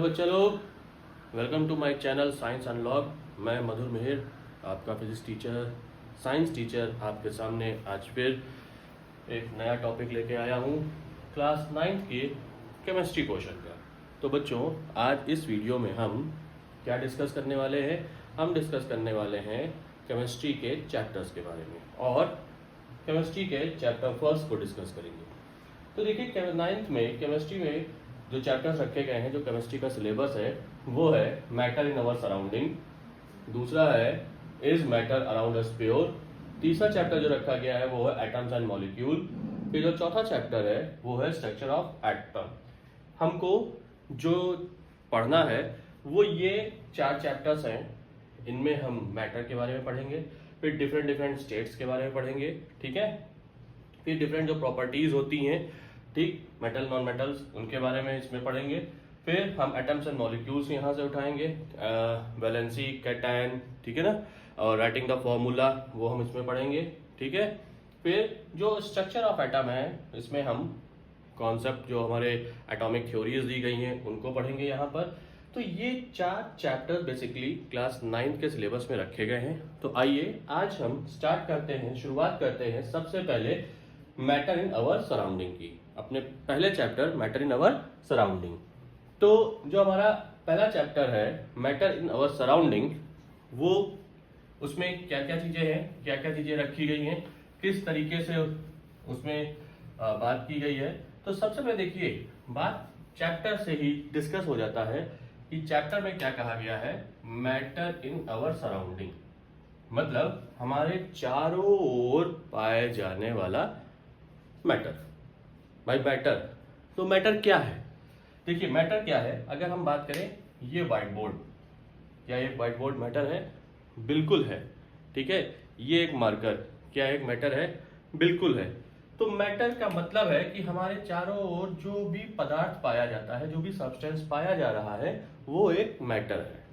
बच्चा लोग, welcome to my channel science analog. मैं मधुर मिहिर, आपका फिजिक्स टीचर, साइंस टीचर, आपके सामने आज फिर एक नया टॉपिक लेके आया हूँ क्लास 9th के केमिस्ट्री क्वेश्चन का। तो बच्चों, आज इस वीडियो में हम क्या डिस्कस करने वाले हैं? हम डिस्कस करने वाले हैं केमिस्ट्री के चैप्टर्स के बारे में और केमिस्ट्री के चैप्टर फर्स्ट को डिस्कस करेंगे। तो देखिए, 9th में केमिस्ट्री में जो चैप्टर्स रखे गए हैं, जो केमिस्ट्री का सिलेबस है, वो है मैटर इन अवर सराउंडिंग, दूसरा है is matter around us pure, तीसरा चैप्टर जो रखा गया है वो है एटम्स एंड मॉलिक्यूल, फिर जो चौथा चैप्टर है वो है स्ट्रक्चर ऑफ एटम। हमको जो पढ़ना है वो ये 4 चैप्टर्स हैं। इनमें हम मैटर के बारे में पढ़ेंगे, फिर डिफरेंट स्टेट्स के बारे में पढ़ेंगे, ठीक है, फिर डिफरेंट जो प्रॉपर्टीज होती हैं, ठीक, मेटल नॉन मेटल्स, उनके बारे में इसमें पढ़ेंगे। फिर हम एटम्स एंड मॉलिक्यूल्स यहाँ से उठाएंगे, वैलेंसी, कैटायन, ठीक है ना, और राइटिंग द फॉर्मूला वो हम इसमें पढ़ेंगे, ठीक है। फिर जो स्ट्रक्चर ऑफ एटम है, इसमें हम कॉन्सेप्ट जो हमारे एटॉमिक थ्योरीज दी गई हैं उनको पढ़ेंगे यहाँ पर। तो ये 4 चैप्टर बेसिकली क्लास 9th के सिलेबस में रखे गए हैं। तो आइए आज हम स्टार्ट करते हैं, शुरुआत करते हैं सबसे पहले मैटर इन अवर सराउंडिंग की, अपने पहले chapter matter in our surrounding. तो जो हमारा पहला चैप्टर है मैटर इन अवर सराउंडिंग, वो उसमें क्या क्या चीजें हैं, क्या क्या चीजें रखी गई हैं, किस तरीके से उसमें बात की गई है। तो सबसे पहले देखिए, बात चैप्टर से ही डिस्कस हो जाता है कि चैप्टर में क्या कहा गया है। मैटर इन अवर सराउंडिंग मतलब हमारे चारों ओर पाए जाने वाला मैटर। भाई मैटर, तो मैटर क्या है? देखिए मैटर क्या है, अगर हम बात करें, ये व्हाइट बोर्ड, क्या एक व्हाइट बोर्ड मैटर है? बिल्कुल है, ठीक है। ये एक मार्कर, क्या एक मैटर है? बिल्कुल है। तो मैटर का मतलब है कि हमारे चारों ओर जो भी पदार्थ पाया जाता है, जो भी सब्सटेंस पाया जा रहा है, वो एक मैटर है,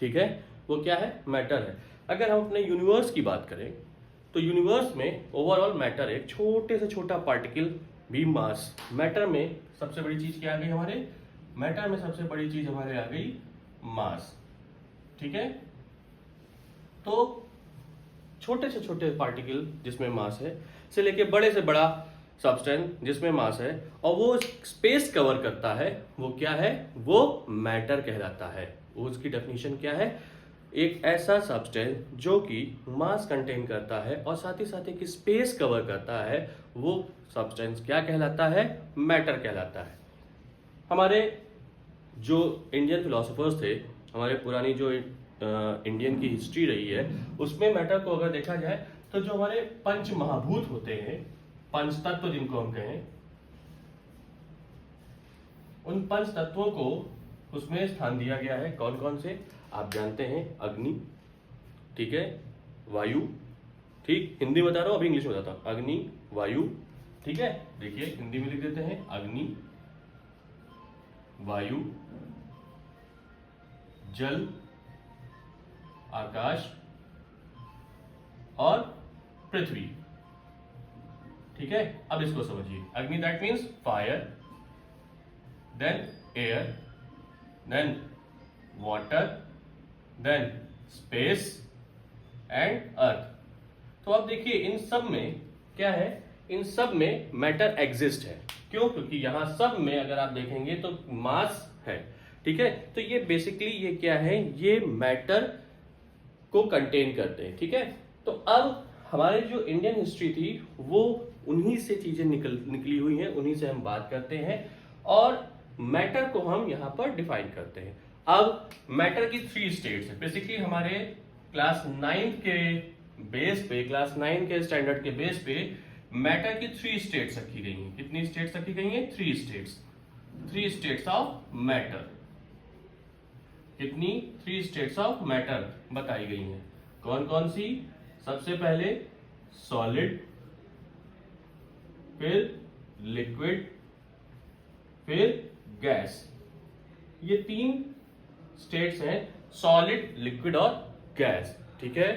ठीक है। वो क्या है? मैटर है। अगर हम अपने यूनिवर्स की बात करें तो यूनिवर्स में ओवरऑल मैटर एक छोटे से छोटा पार्टिकल भी मास। मैटर में सबसे बड़ी चीज क्या आ गई हमारे? मैटर में सबसे बड़ी चीज हमारे आ गई मास, ठीक है। तो छोटे से छोटे पार्टिकल जिसमें मास है से लेके बड़े से बड़ा सब्सटेंस जिसमें मास है और वो स्पेस कवर करता है, वो क्या है? वो मैटर कहलाता है। उसकी डेफिनेशन क्या है? एक ऐसा सब्सटेंस जो कि मास कंटेन करता है और साथ ही साथ एक स्पेस कवर करता है, वो सब्सटेंस क्या कहलाता है? मैटर कहलाता है। हमारे जो इंडियन फिलोसोफर्स थे, हमारे पुरानी जो इंडियन की हिस्ट्री रही है, उसमें मैटर को अगर देखा जाए तो जो हमारे पंच महाभूत होते हैं, पंच तत्व जिनको हम कहें, उन पंच तत्वों को उसमें स्थान दिया गया है। कौन कौन से आप जानते हैं? अग्नि, ठीक है, वायु, ठीक, हिंदी बता रहा हूं, अभी इंग्लिश में बताता हूं। अग्नि, वायु, ठीक है। देखिए हिंदी में लिख देते हैं, अग्नि, वायु, जल, आकाश और पृथ्वी, ठीक है। अब इसको समझिए, Agni that means fire, then air, then water, then space and earth. तो अब देखिए इन सब में क्या है? इन सब में मैटर एग्जिस्ट है। क्यों? क्योंकि यहां सब में अगर आप देखेंगे तो मास है, ठीक है। तो ये बेसिकली ये क्या है? ये मैटर को कंटेन करते हैं, ठीक है। तो अब हमारे जो इंडियन हिस्ट्री थी वो उन्हीं से चीजें निकली हुई हैं, उन्हीं से हम बात करते हैं और मैटर को हम यहां पर डिफाइन करते हैं। अब मैटर की 3 स्टेट्स है। बेसिकली हमारे क्लास 9 के बेस पे, क्लास 9 के स्टैंडर्ड के बेस पे मैटर की 3 स्टेट्स रखी गई हैं। कितनी स्टेट्स रखी गई हैं? 3 स्टेट्स। 3 states of matter. कितनी? 3 स्टेट्स ऑफ मैटर बताई गई हैं। कौन कौन सी? सबसे पहले सॉलिड, फिर लिक्विड, फिर गैस। ये 3 स्टेट्स हैं, सॉलिड, लिक्विड और गैस, ठीक है।